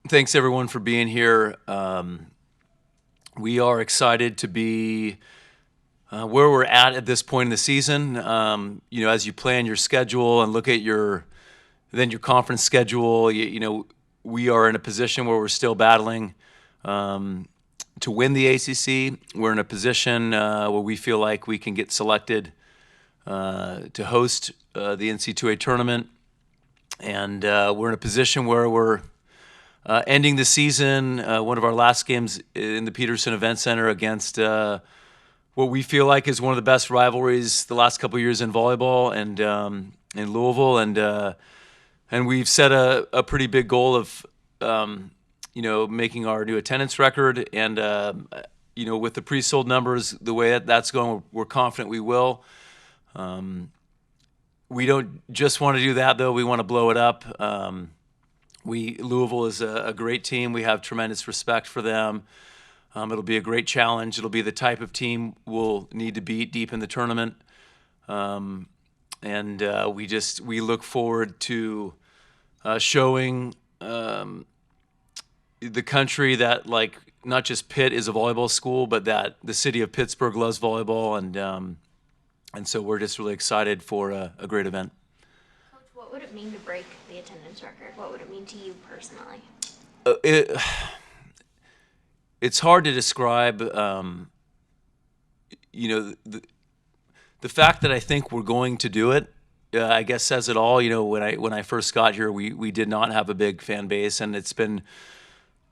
Thanks everyone for being here. We are excited to be where we're at this point in the season. As you plan your schedule and look at your conference schedule, we are in a position where we're still battling to win the ACC. We're in a position where we feel like we can get selected to host the NC2A tournament, and we're in a position where we're ending the season, one of our last games in the Peterson Event Center against what we feel like is one of the best rivalries the last couple of years in volleyball and in Louisville, and we've set a pretty big goal of making our new attendance record, and with the pre-sold numbers the way that's going, we're confident we will. We don't just want to do that though; we want to blow it up. Louisville is a great team. We have tremendous respect for them. It'll be a great challenge. It'll be the type of team we'll need to beat deep in the tournament. We look forward to showing the country that, like, not just Pitt is a volleyball school, but that the city of Pittsburgh loves volleyball, and so we're just really excited for a great event. What would it mean to break the attendance record? What would it mean to you personally? It's hard to describe. The fact that I think we're going to do it, I guess, says it all. When I first got here, we did not have a big fan base, and it's been.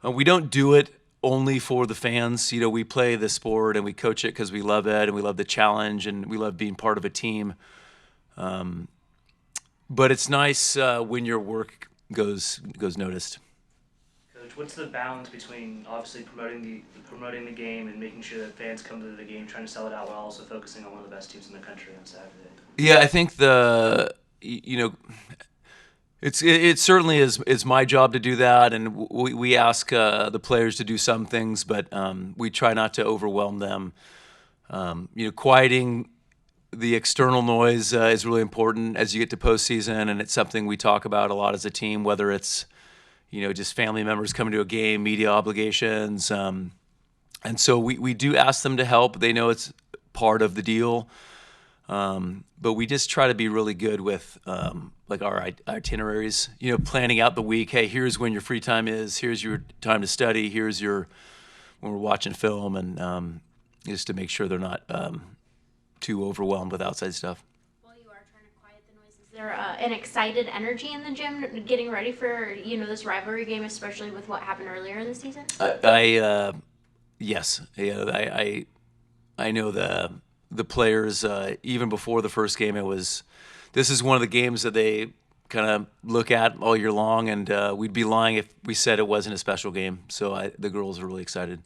We don't do it only for the fans. We play the sport and we coach it because we love it and we love the challenge and we love being part of a team. But it's nice when your work goes noticed. Coach, what's the balance between obviously promoting the game and making sure that fans come to the game, trying to sell it out, while also focusing on one of the best teams in the country on Saturday? Yeah, I think it certainly is my job to do that, and we ask the players to do some things, but we try not to overwhelm them. Quieting the external noise is really important as you get to postseason, and it's something we talk about a lot as a team, whether it's just family members coming to a game, media obligations, and so we do ask them to help. They know it's part of the deal, but we just try to be really good with our itineraries. Planning out the week. Hey, here's when your free time is. Here's your time to study. Here's when we're watching film, and just to make sure they're not too overwhelmed with outside stuff. While you are trying to quiet the noise, is there an excited energy in the gym getting ready for this rivalry game, especially with what happened earlier in the season? Yes, yeah, I know the players even before the first game. This is one of the games that they kind of look at all year long, and we'd be lying if we said it wasn't a special game. So the girls are really excited.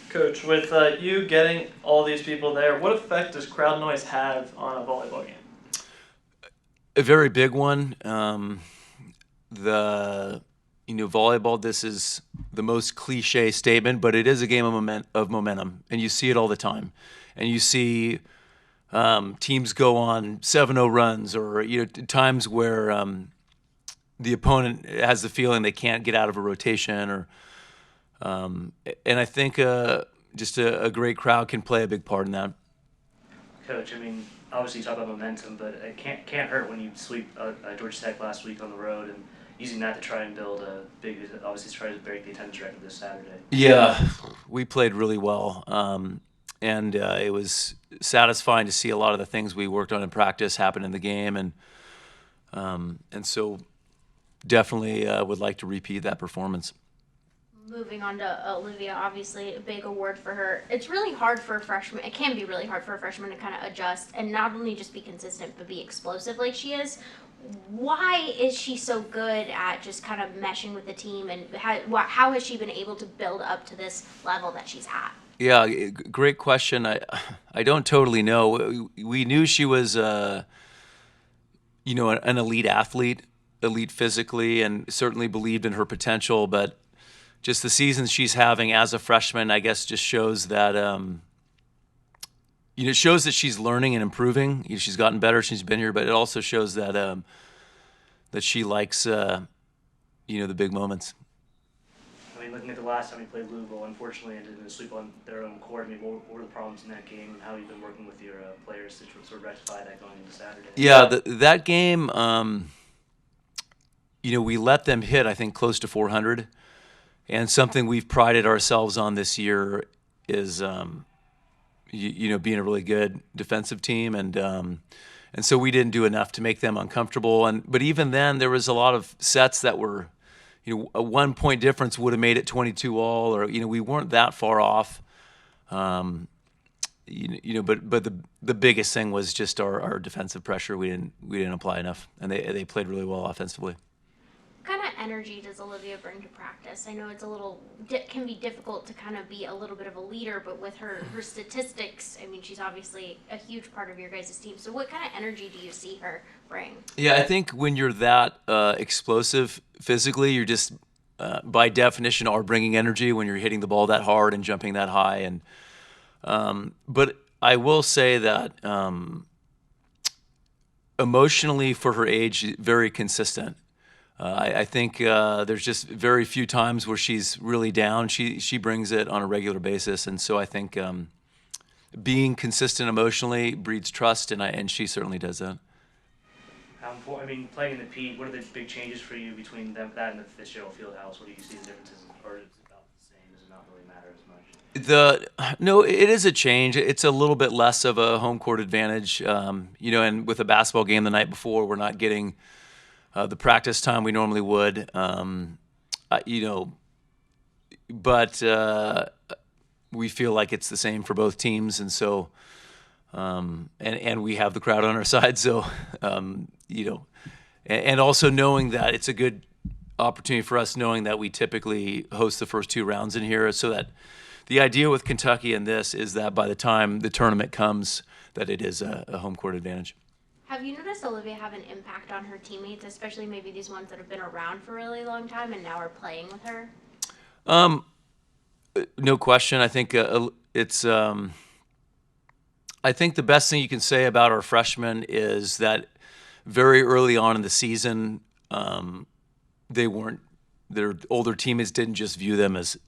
Coach, with you getting all these people there, what effect does crowd noise have on a volleyball game? A very big one. Volleyball, this is the most cliche statement, but it is a game of momentum, and you see it all the time. And you see teams go on 7-0 runs, or times where the opponent has the feeling they can't get out of a rotation, or and I think just a great crowd can play a big part in that. Coach, obviously you talk about momentum, but it can't hurt when you sweep Georgia Tech last week on the road, and using that to try and build obviously try to break the attendance record this Saturday. Yeah, we played really well, and it was satisfying to see a lot of the things we worked on in practice happen in the game, and so definitely would like to repeat that performance. Moving on to Olivia, obviously a big award for her. It's really hard for a freshman. It can be really hard for a freshman to kind of adjust and not only just be consistent, but be explosive like she is. Why is she so good at just kind of meshing with the team, and how has she been able to build up to this level that she's had? Yeah, great question. I don't totally know. We knew she was an elite athlete, elite physically, and certainly believed in her potential, but just the seasons she's having as a freshman, I guess, just shows that it shows that she's learning and improving. She's gotten better since she's been here, but it also shows that that she likes the big moments. mean, looking at the last time we played Louisville, unfortunately, it didn't sweep on their own court. I mean, what were the problems in that game, and how have you been working with your players to sort of rectify that going into Saturday? Yeah, that game, we let them hit, I think, close to 400. And something we've prided ourselves on this year is, being a really good defensive team. And so we didn't do enough to make them uncomfortable. But even then, there was a lot of sets that were, a 1 point difference would have made it 22 all, or, we weren't that far off. But the biggest thing was just our defensive pressure. We didn't apply enough, and they played really well offensively. What kind of energy does Olivia bring to practice? I know it's can be difficult to kind of be a little bit of a leader, but with her statistics, I mean, she's obviously a huge part of your guys' team. So what kind of energy do you see her bring? Yeah, I think when you're that explosive physically, you're just by definition are bringing energy when you're hitting the ball that hard and jumping that high. And but I will say that emotionally, for her age, very consistent. I think there's just very few times where she's really down. She brings it on a regular basis, and so I think being consistent emotionally breeds trust, and she certainly does that. How important? I mean, playing in the Pitt, what are the big changes for you between that and the Fitzgerald Fieldhouse? What do you see the differences, or is it about the same? Does it not really matter as much? No, it is a change. It's a little bit less of a home court advantage, and with a basketball game the night before, we're not getting the practice time we normally would, but we feel like it's the same for both teams, and so, and we have the crowd on our side, so, and also knowing that it's a good opportunity for us, knowing that we typically host the first 2 rounds in here, so that the idea with Kentucky and this is that by the time the tournament comes, that it is a home court advantage. Have you noticed Olivia have an impact on her teammates, especially maybe these ones that have been around for a really long time and now are playing with her? No question. I think it's. I think the best thing you can say about our freshmen is that very early on in the season, they weren't. Their older teammates didn't just view them as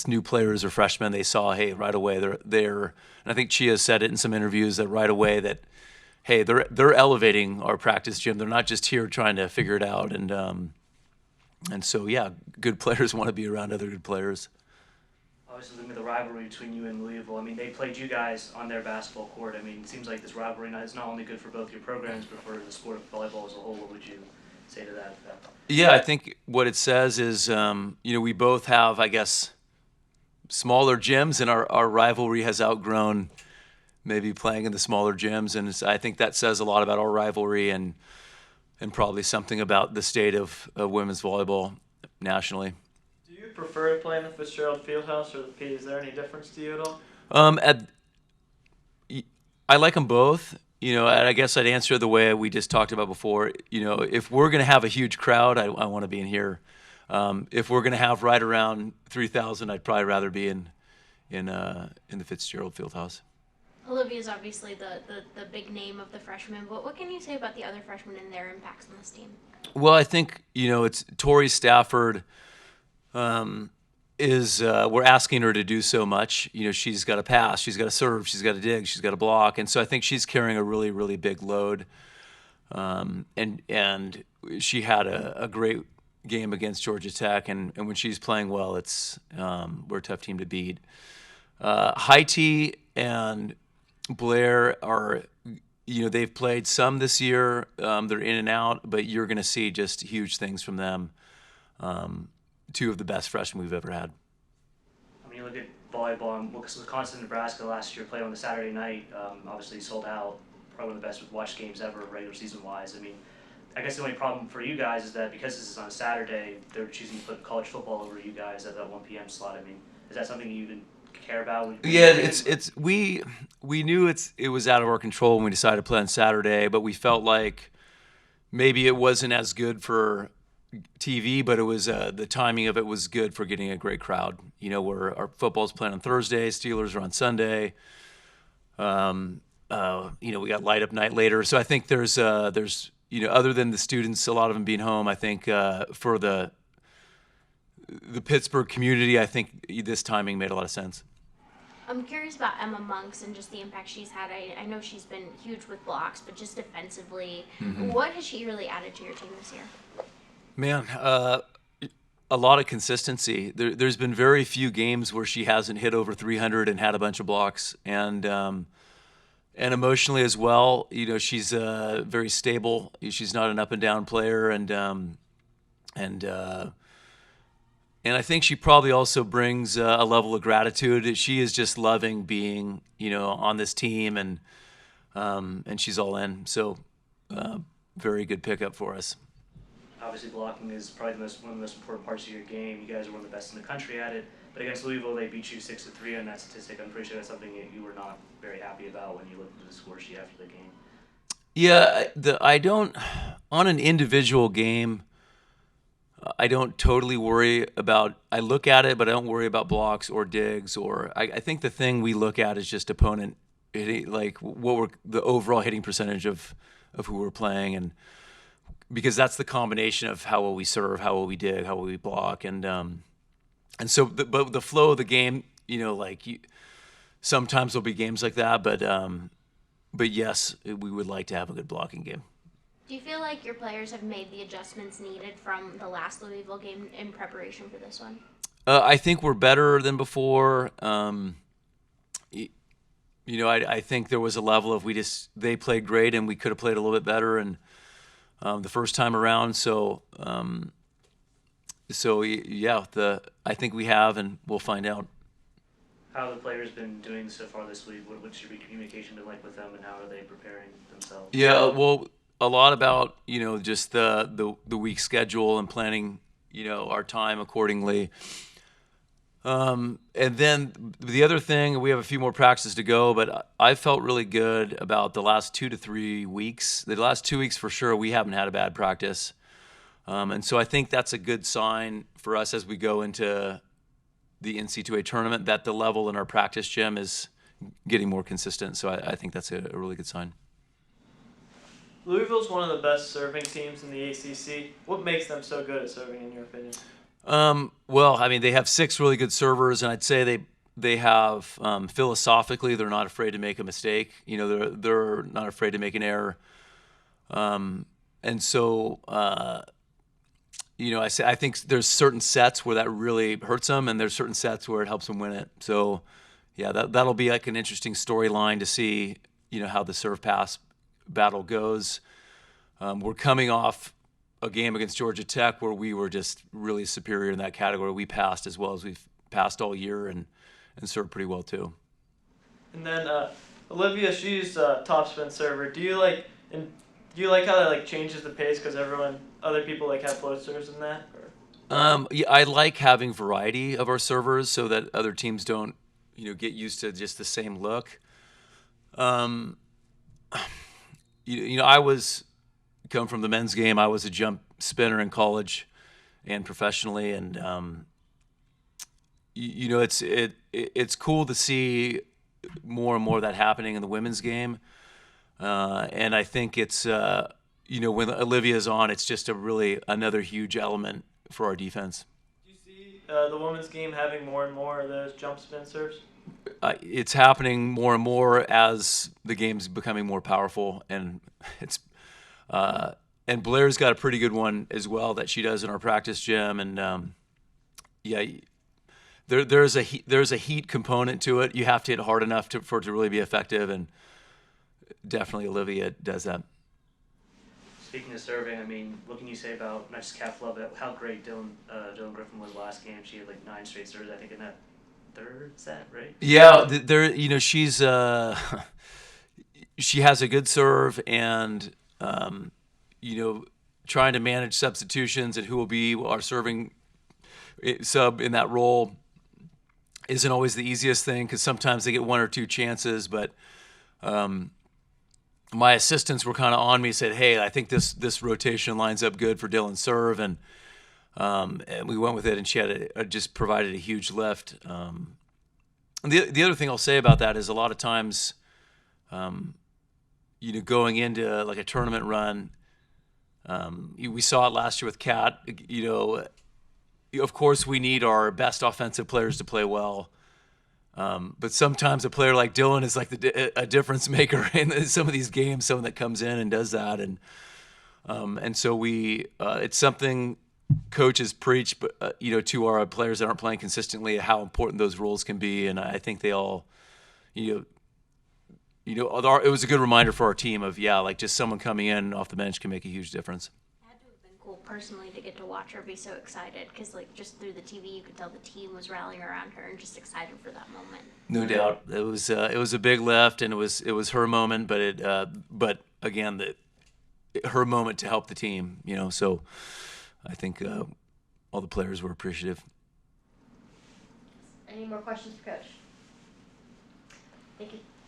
new players or freshmen. They saw, hey, right away they're. And I think Chia said it in some interviews that right away that, hey, they're elevating our practice gym. They're not just here trying to figure it out. And so, yeah, good players want to be around other good players. Obviously, looking at the rivalry between you and Louisville, I mean, they played you guys on their basketball court. I mean, it seems like this rivalry is not only good for both your programs, but for the sport of volleyball as a whole. What would you say to that? Yeah, I think what it says is, we both have, I guess, smaller gyms, and our rivalry has outgrown maybe playing in the smaller gyms, and I think that says a lot about our rivalry and probably something about the state of women's volleyball nationally. Do you prefer to play in the Fitzgerald Fieldhouse or the Pitt? Is there any difference to you at all? I like them both. And I guess I'd answer the way we just talked about before. If we're going to have a huge crowd, I want to be in here. If we're going to have right around 3,000, I'd probably rather be in the Fitzgerald Fieldhouse. Olivia's obviously the big name of the freshmen, but what can you say about the other freshmen and their impacts on this team? Well, I think, it's Tori Stafford we're asking her to do so much. She's got to pass, she's got to serve, she's got to dig, she's got to block. And so I think she's carrying a really, really big load. And she had a great game against Georgia Tech. And when she's playing well, we're a tough team to beat. Haiti and Blair are, they've played some this year. They're in and out, but you're going to see just huge things from them. 2 of the best freshmen we've ever had. When you look at volleyball in Wisconsin, Nebraska last year, played on the Saturday night, obviously sold out, probably one of the best watched games ever regular season-wise. I mean, I guess the only problem for you guys is that because this is on a Saturday, they're choosing to put college football over you guys at that 1 p.m. slot. I mean, is that something you even care about? Yeah, we knew it was out of our control when we decided to play on Saturday, but we felt like maybe it wasn't as good for TV, but it was the timing of it was good for getting a great crowd. Where our football's playing on Thursday, Steelers are on Sunday. We got light up night later, so I think there's other than the students, a lot of them being home, I think for the the Pittsburgh community, I think this timing made a lot of sense. I'm curious about Emma Monks and just the impact she's had. I know she's been huge with blocks, but just defensively, what has she really added to your team this year? Man, a lot of consistency. There's been very few games where she hasn't hit over 300 and had a bunch of blocks, and emotionally as well. She's very stable. She's not an up and down player, and I think she probably also brings a level of gratitude. She is just loving being, on this team, and she's all in. So, very good pickup for us. Obviously, blocking is probably one of the most important parts of your game. You guys are one of the best in the country at it. But against Louisville, they beat you 6-3 on that statistic. I'm pretty sure that's something that you were not very happy about when you looked at the score sheet after the game. Yeah, I don't, on an individual game, I don't totally worry about, I look at it, but I don't worry about blocks or digs, or I think the thing we look at is just opponent hitting, like the overall hitting percentage of who we're playing, and because that's the combination of how well we serve, how well we dig, how well we block, and so but the flow of the game, sometimes there'll be games like that, but yes, we would like to have a good blocking game. Do you feel like your players have made the adjustments needed from the last Louisville game in preparation for this one? I think we're better than before. I think there was a level of they played great and we could have played a little bit better, and the first time around. So yeah, I think we have, and we'll find out. How have the players been doing so far this week? What's your communication been like with them, and how are they preparing themselves? Yeah, well, a lot about just the week schedule and planning our time accordingly. And then the other thing, we have a few more practices to go, but I felt really good about the last 2 to 3 weeks. The last 2 weeks for sure, we haven't had a bad practice. And so I think that's a good sign for us as we go into the NC2A tournament, that the level in our practice gym is getting more consistent. So I think that's a really good sign. Louisville's one of the best serving teams in the ACC. What makes them so good at serving, in your opinion? Well, I mean, they have 6 really good servers, and I'd say they have philosophically, they're not afraid to make a mistake. They're not afraid to make an error. And so I think there's certain sets where that really hurts them, and there's certain sets where it helps them win it. So yeah, that'll be like an interesting storyline to see how the serve pass battle goes. We're coming off a game against Georgia Tech where we were just really superior in that category. We passed as well as we've passed all year, and served pretty well too. And then Olivia, she's top spin server. Do you like how that changes the pace because other people have float serves in that? Or? Yeah, I like having variety of our servers so that other teams don't get used to just the same look. I come from the men's game. I was a jump spinner in college and professionally, and it's cool to see more and more of that happening in the women's game. And I think it's when Olivia's on, it's just another huge element for our defense. Do you see the women's game having more and more of those jump spin serves? It's happening more and more as the game's becoming more powerful, and and Blair's got a pretty good one as well that she does in our practice gym, and there's a heat component to it. You have to hit hard enough for it to really be effective, and definitely Olivia does that. Speaking of serving, I mean, what can you say about not just Calf Love, but how great Dylan Griffin was last game? She had 9 straight serves, I think, in that third set, right? Yeah, she has a good serve, and trying to manage substitutions and who will be our serving sub in that role isn't always the easiest thing, because sometimes they get 1 or 2 chances, but my assistants were kind of on me, said, hey, I think this rotation lines up good for Dylan's serve, and we went with it, and she had just provided a huge lift. And the other thing I'll say about that is a lot of times, going into a tournament run, we saw it last year with Kat. of course, we need our best offensive players to play well. But sometimes a player like Dylan is like a difference maker in some of these games. Someone that comes in and does that, and so it's something coaches preach, but to our players that aren't playing consistently, how important those roles can be. And I think they all, it was a good reminder for our team of like just someone coming in off the bench can make a huge difference. Cool personally to get to watch her be so excited, because like just through the TV you could tell the team was rallying around her and just excited for that moment. No doubt, it was a big lift, and it was her moment, but again her moment to help the team. So I think all the players were appreciative. Any more questions for Coach? Thank you.